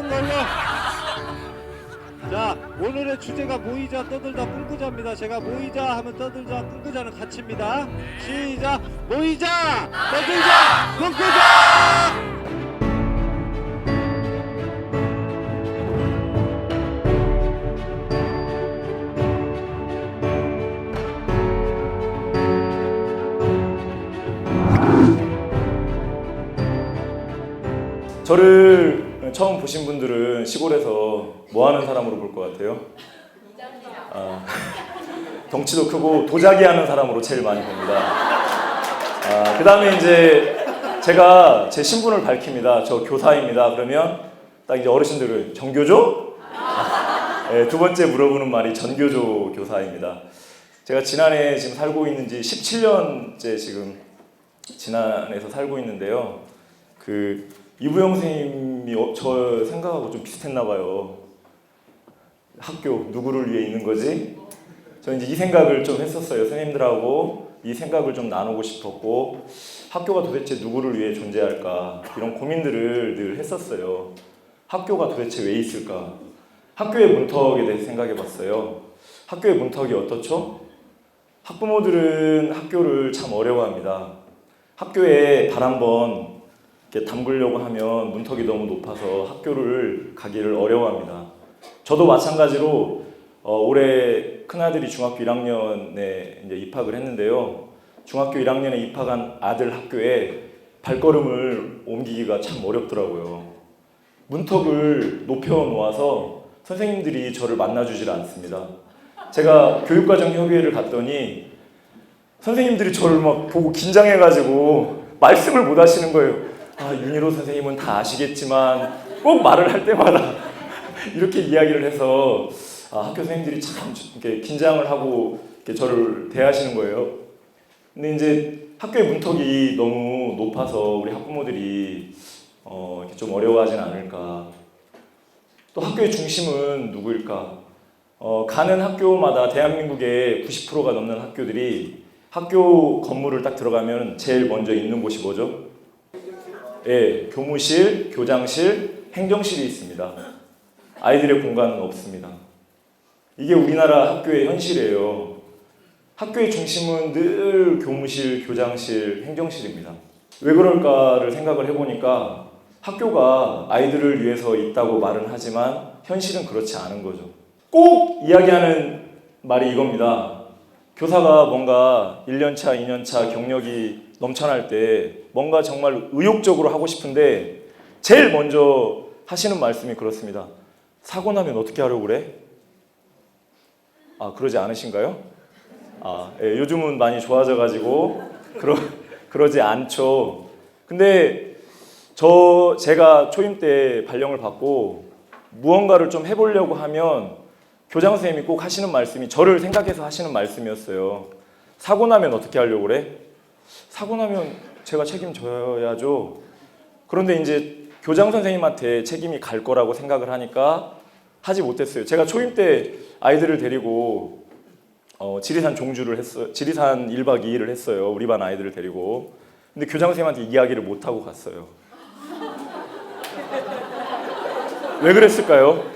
하는 걸로. 자, 오늘의 주제가 모이자 떠들자 꿈꾸자입니다. 제가 모이자 하면 떠들자 꿈꾸자는 같이입니다. 시작! 모이자 떠들자 꿈꾸자! 저를 처음 보신 분들은 시골에서 뭐 하는 사람으로 볼 것 같아요? 덩치도 크고 도자기 하는 사람으로 제일 많이 봅니다. 그 다음에 이제 제가 제 신분을 밝힙니다. 저 교사입니다. 그러면 딱 이제 어르신들은 전교조? 네, 두 번째 물어보는 말이 전교조 교사입니다. 제가 진안에 지금 살고 있는지 17년째 지금 진안에서 살고 있는데요. 이부영 선생님이 저 생각하고 좀 비슷했나 봐요. 학교 누구를 위해 있는 거지? 저 이제 이 생각을 좀 했었어요. 선생님들하고 이 생각을 좀 나누고 싶었고, 학교가 도대체 누구를 위해 존재할까? 이런 고민들을 늘 했었어요. 학교가 도대체 왜 있을까? 학교의 문턱에 대해서 생각해 봤어요. 학교의 문턱이 어떻죠? 학부모들은 학교를 참 어려워합니다. 학교에 발 한번 담그려고 하면 문턱이 너무 높아서 학교를 가기를 어려워합니다. 저도 마찬가지로 올해 큰아들이 중학교 1학년에 이제 입학을 했는데요. 중학교 1학년에 입학한 아들 학교에 발걸음을 옮기기가 참 어렵더라고요. 문턱을 높여 놓아서 선생님들이 저를 만나주질 않습니다. 제가 교육과정협의회를 갔더니 선생님들이 저를 막 보고 긴장해가지고 말씀을 못 하시는 거예요. 윤희로 선생님은 다 아시겠지만 꼭 말을 할 때마다 이렇게 이야기를 해서 학교 선생님들이 참 이렇게 긴장을 하고 이렇게 저를 대하시는 거예요. 근데 이제 학교의 문턱이 너무 높아서 우리 학부모들이 이렇게 좀 어려워하진 않을까. 또 학교의 중심은 누구일까? 가는 학교마다 대한민국의 90%가 넘는 학교들이 학교 건물을 딱 들어가면 제일 먼저 있는 곳이 뭐죠? 예, 교무실, 교장실, 행정실이 있습니다. 아이들의 공간은 없습니다. 이게 우리나라 학교의 현실이에요. 학교의 중심은 늘 교무실, 교장실, 행정실입니다. 왜 그럴까를 생각을 해보니까 학교가 아이들을 위해서 있다고 말은 하지만 현실은 그렇지 않은 거죠. 꼭 이야기하는 말이 이겁니다. 교사가 뭔가 1년차, 2년차 경력이 넘쳐날 때 뭔가 정말 의욕적으로 하고 싶은데 제일 먼저 하시는 말씀이 그렇습니다. 사고 나면 어떻게 하려고 그래? 그러지 않으신가요? 예, 요즘은 많이 좋아져가지고 그러지 않죠. 근데 제가 초임 때 발령을 받고 무언가를 좀 해보려고 하면 교장 선생님이 꼭 하시는 말씀이 저를 생각해서 하시는 말씀이었어요. 사고 나면 어떻게 하려고 그래? 사고 나면 제가 책임져야죠. 그런데 이제 교장 선생님한테 책임이 갈 거라고 생각을 하니까 하지 못했어요. 제가 초임 때 아이들을 데리고 지리산 종주를 했어요. 지리산 1박 2일을 했어요. 우리 반 아이들을 데리고. 근데 교장 선생님한테 이야기를 못 하고 갔어요. 왜 그랬을까요?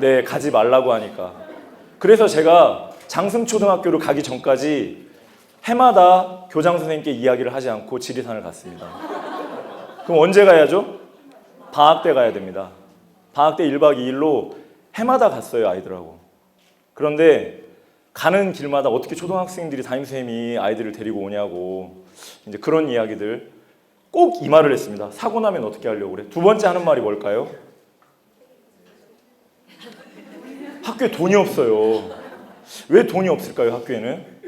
네, 가지 말라고 하니까. 그래서 제가 장승초등학교를 가기 전까지 해마다 교장 선생님께 이야기를 하지 않고 지리산을 갔습니다. 그럼 언제 가야죠? 방학 때 가야 됩니다. 방학 때 1박 2일로 해마다 갔어요, 아이들하고. 그런데 가는 길마다 어떻게 초등학생들이 담임선생님이 아이들을 데리고 오냐고 이제 그런 이야기들 꼭 이 말을 했습니다. 사고 나면 어떻게 하려고 그래? 두 번째 하는 말이 뭘까요? 학교에 돈이 없어요. 왜 돈이 없을까요, 학교에는?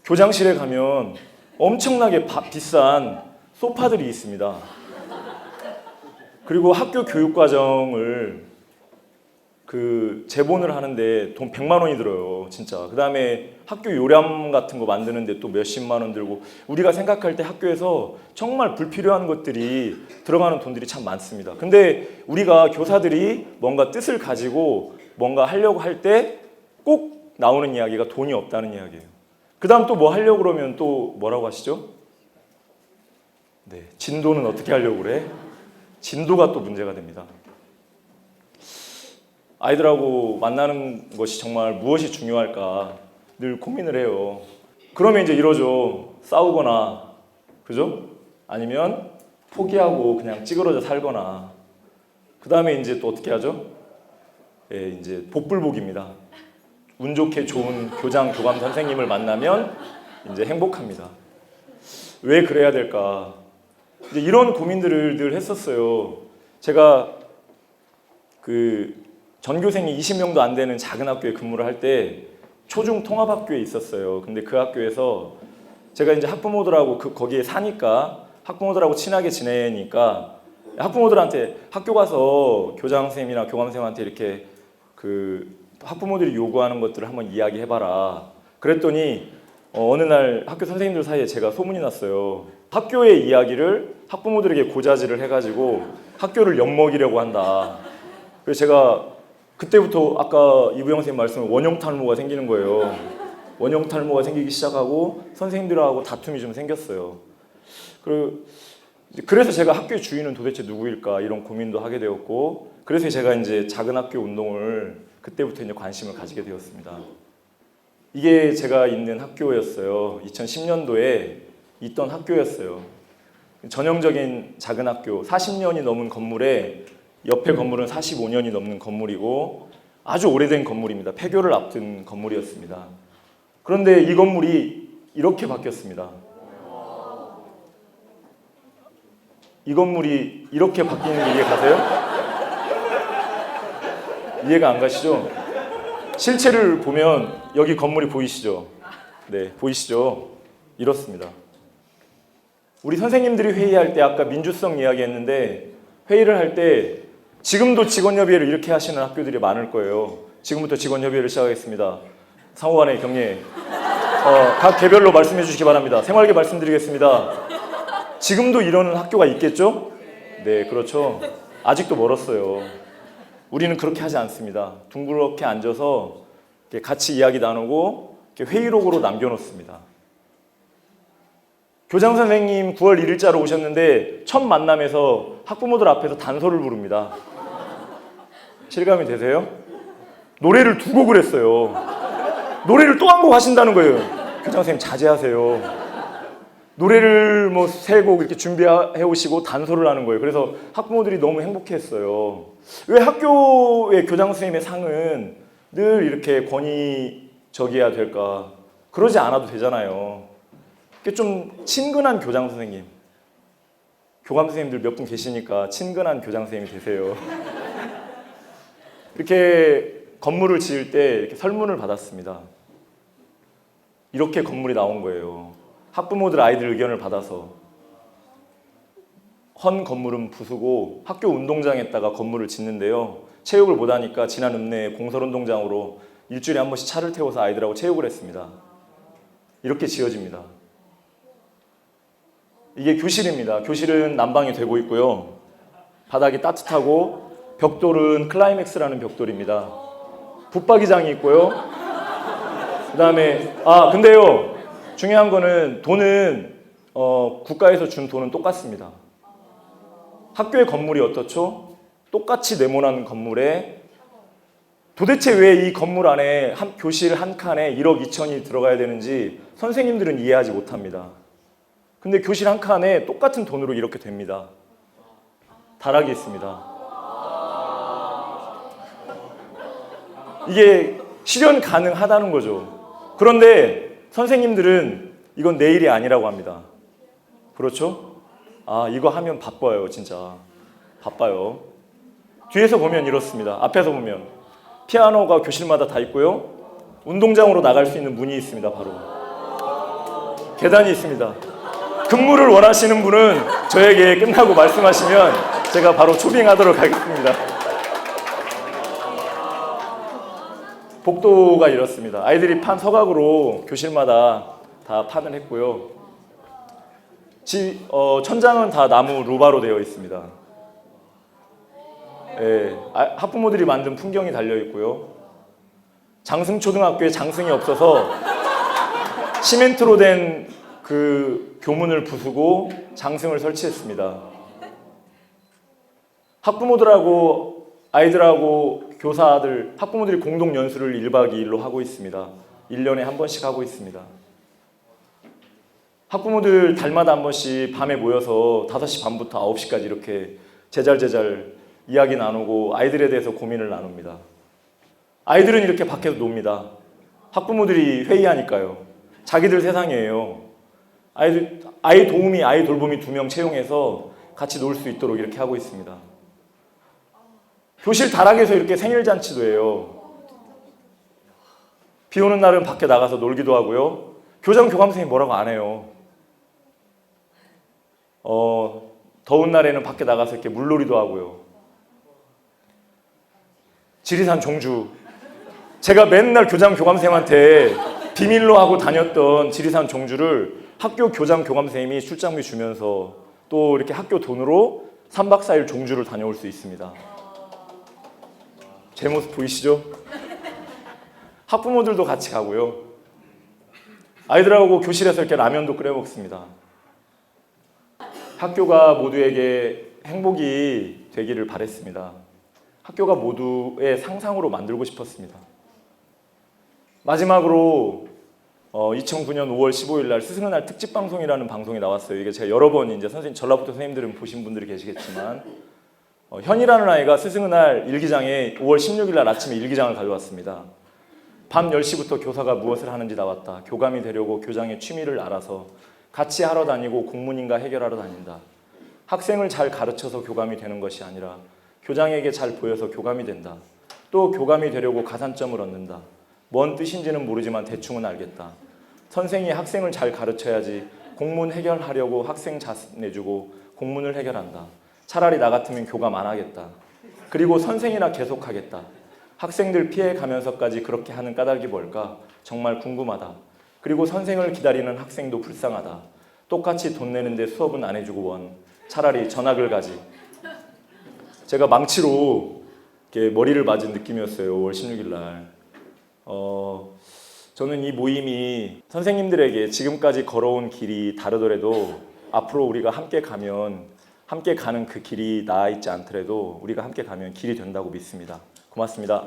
교장실에 가면 엄청나게 비싼 소파들이 있습니다. 그리고 학교 교육과정을 재본을 하는데 돈 100만 원이 들어요, 진짜. 그 다음에 학교 요람 같은 거 만드는데 또 몇십만 원 들고, 우리가 생각할 때 학교에서 정말 불필요한 것들이 들어가는 돈들이 참 많습니다. 근데 우리가 교사들이 뭔가 뜻을 가지고 뭔가 하려고 할 때 꼭 나오는 이야기가 돈이 없다는 이야기예요. 그 다음 또 뭐 하려고 그러면 또 뭐라고 하시죠? 네, 진도는 어떻게 하려고 그래? 진도가 또 문제가 됩니다. 아이들하고 만나는 것이 정말 무엇이 중요할까 늘 고민을 해요. 그러면 이제 이러죠. 싸우거나, 그죠? 아니면 포기하고 그냥 찌그러져 살거나. 그 다음에 이제 또 어떻게 하죠? 예, 이제 복불복입니다. 운 좋게 좋은 교장, 교감 선생님을 만나면 이제 행복합니다. 왜 그래야 될까? 이제 이런 고민들을 늘 했었어요. 제가 그 전교생이 20명도 안 되는 작은 학교에 근무를 할 때 초중 통합학교에 있었어요. 근데 그 학교에서 제가 이제 학부모들하고 거기에 사니까 학부모들하고 친하게 지내니까 학부모들한테 학교 가서 교장 선생님이나 교감 선생님한테 이렇게 그 학부모들이 요구하는 것들을 한번 이야기해봐라. 그랬더니 어느 날 학교 선생님들 사이에 제가 소문이 났어요. 학교의 이야기를 학부모들에게 고자질을 해가지고 학교를 엿먹이려고 한다. 그래서 제가 그때부터 아까 이부영 선생님 말씀은 원형탈모가 생기는 거예요. 원형탈모가 생기기 시작하고 선생님들하고 다툼이 좀 생겼어요. 그래서 제가 학교의 주인은 도대체 누구일까 이런 고민도 하게 되었고, 그래서 제가 이제 작은 학교 운동을 그때부터 이제 관심을 가지게 되었습니다. 이게 제가 있는 학교였어요. 2010년도에 있던 학교였어요. 전형적인 작은 학교, 40년이 넘은 건물에 옆에 건물은 45년이 넘는 건물이고 아주 오래된 건물입니다. 폐교를 앞둔 건물이었습니다. 그런데 이 건물이 이렇게 바뀌었습니다. 이 건물이 이렇게 바뀌는 게 이해 가세요? 이해가 안 가시죠? 실체를 보면 여기 건물이 보이시죠? 네, 보이시죠? 이렇습니다. 우리 선생님들이 회의할 때 아까 민주성 이야기했는데 회의를 할 때 지금도 직원협의회를 이렇게 하시는 학교들이 많을 거예요. 지금부터 직원협의회를 시작하겠습니다. 상호간의 격려 각 개별로 말씀해 주시기 바랍니다. 생활계 말씀드리겠습니다. 지금도 이러는 학교가 있겠죠? 네, 그렇죠. 아직도 멀었어요. 우리는 그렇게 하지 않습니다. 둥그렇게 앉아서 같이 이야기 나누고 회의록으로 남겨놓습니다. 교장 선생님 9월 1일자로 오셨는데 첫 만남에서 학부모들 앞에서 단소를 부릅니다. 실감이 되세요? 노래를 2곡을 했어요. 노래를 또 한 곡 하신다는 거예요. 교장 선생님 자제하세요. 노래를 뭐 3곡 이렇게 준비해 오시고 단소를 하는 거예요. 그래서 학부모들이 너무 행복했어요. 왜 학교의 교장 선생님의 상은 늘 이렇게 권위적이어야 될까? 그러지 않아도 되잖아요. 좀 친근한 교장 선생님, 교감 선생님들 몇 분 계시니까 친근한 교장 선생님이 되세요. 이렇게 건물을 지을 때 이렇게 설문을 받았습니다. 이렇게 건물이 나온 거예요. 학부모들 아이들 의견을 받아서 헌 건물은 부수고 학교 운동장에다가 건물을 짓는데요. 체육을 못하니까 지난 읍내 공설운동장으로 일주일에 한 번씩 차를 태워서 아이들하고 체육을 했습니다. 이렇게 지어집니다. 이게 교실입니다. 교실은 난방이 되고 있고요. 바닥이 따뜻하고 벽돌은 클라이맥스라는 벽돌입니다. 붙박이장이 있고요. 그 다음에 근데요 중요한 거는 돈은 국가에서 준 돈은 똑같습니다. 학교의 건물이 어떻죠? 똑같이 네모난 건물에 도대체 왜 이 건물 안에 교실 한 칸에 1억 2천이 들어가야 되는지 선생님들은 이해하지 못합니다. 근데 교실 한 칸에 똑같은 돈으로 이렇게 됩니다. 다락이 있습니다. 이게 실현 가능하다는 거죠. 그런데 선생님들은 이건 내 일이 아니라고 합니다. 그렇죠? 이거 하면 바빠요. 진짜 바빠요. 뒤에서 보면 이렇습니다. 앞에서 보면 피아노가 교실마다 다 있고요. 운동장으로 나갈 수 있는 문이 있습니다. 바로 계단이 있습니다. 근무를 원하시는 분은 저에게 끝나고 말씀하시면 제가 바로 초빙하도록 하겠습니다. 복도가 이렇습니다. 아이들이 판 서각으로 교실마다 다 판을 했고요. 천장은 다 나무 루바로 되어 있습니다. 학부모들이 만든 풍경이 달려 있고요. 장승초등학교에 장승이 없어서 시멘트로 된 그 교문을 부수고 장승을 설치했습니다. 학부모들하고 아이들하고 교사들, 학부모들이 공동 연수를 1박 2일로 하고 있습니다. 1년에 한 번씩 하고 있습니다. 학부모들 달마다 한 번씩 밤에 모여서 5시 반부터 9시까지 이렇게 제잘제잘 이야기 나누고 아이들에 대해서 고민을 나눕니다. 아이들은 이렇게 밖에서 놉니다. 학부모들이 회의하니까요. 자기들 세상이에요. 아이 돌봄이 2명 채용해서 같이 놀 수 있도록 이렇게 하고 있습니다. 교실 다락에서 이렇게 생일잔치도 해요. 비 오는 날은 밖에 나가서 놀기도 하고요. 교장 교감선생님이 뭐라고 안 해요. 더운 날에는 밖에 나가서 이렇게 물놀이도 하고요. 지리산 종주. 제가 맨날 교장 교감선생님한테 비밀로 하고 다녔던 지리산 종주를 학교 교장 교감선생님이 출장비 주면서 또 이렇게 학교 돈으로 3박 4일 종주를 다녀올 수 있습니다. 제 모습 보이시죠? 학부모들도 같이 가고요. 아이들하고 교실에서 이렇게 라면도 끓여 먹습니다. 학교가 모두에게 행복이 되기를 바랬습니다. 학교가 모두의 상상으로 만들고 싶었습니다. 마지막으로 2009년 5월 15일 날 스승의 날 특집 방송이라는 방송이 나왔어요. 이게 제가 여러 번 이제 전라북도 선생님들은 보신 분들이 계시겠지만 현이라는 아이가 스승의 날 일기장에 5월 16일 날 아침에 일기장을 가져왔습니다. 밤 10시부터 교사가 무엇을 하는지 나왔다. 교감이 되려고 교장의 취미를 알아서 같이 하러 다니고 공문인가 해결하러 다닌다. 학생을 잘 가르쳐서 교감이 되는 것이 아니라 교장에게 잘 보여서 교감이 된다. 또 교감이 되려고 가산점을 얻는다. 뭔 뜻인지는 모르지만 대충은 알겠다. 선생이 학생을 잘 가르쳐야지 공문 해결하려고 학생 자습 내주고 공문을 해결한다. 차라리 나 같으면 교감 안 하겠다. 그리고 선생이나 계속하겠다. 학생들 피해가면서까지 그렇게 하는 까닭이 뭘까? 정말 궁금하다. 그리고 선생을 기다리는 학생도 불쌍하다. 똑같이 돈 내는데 수업은 안 해주고 원. 차라리 전학을 가지. 제가 망치로 이렇게 머리를 맞은 느낌이었어요. 5월 16일 날. 저는 이 모임이 선생님들에게 지금까지 걸어온 길이 다르더라도 앞으로 우리가 함께 가면 함께 가는 그 길이 나아 있지 않더라도 우리가 함께 가면 길이 된다고 믿습니다. 고맙습니다.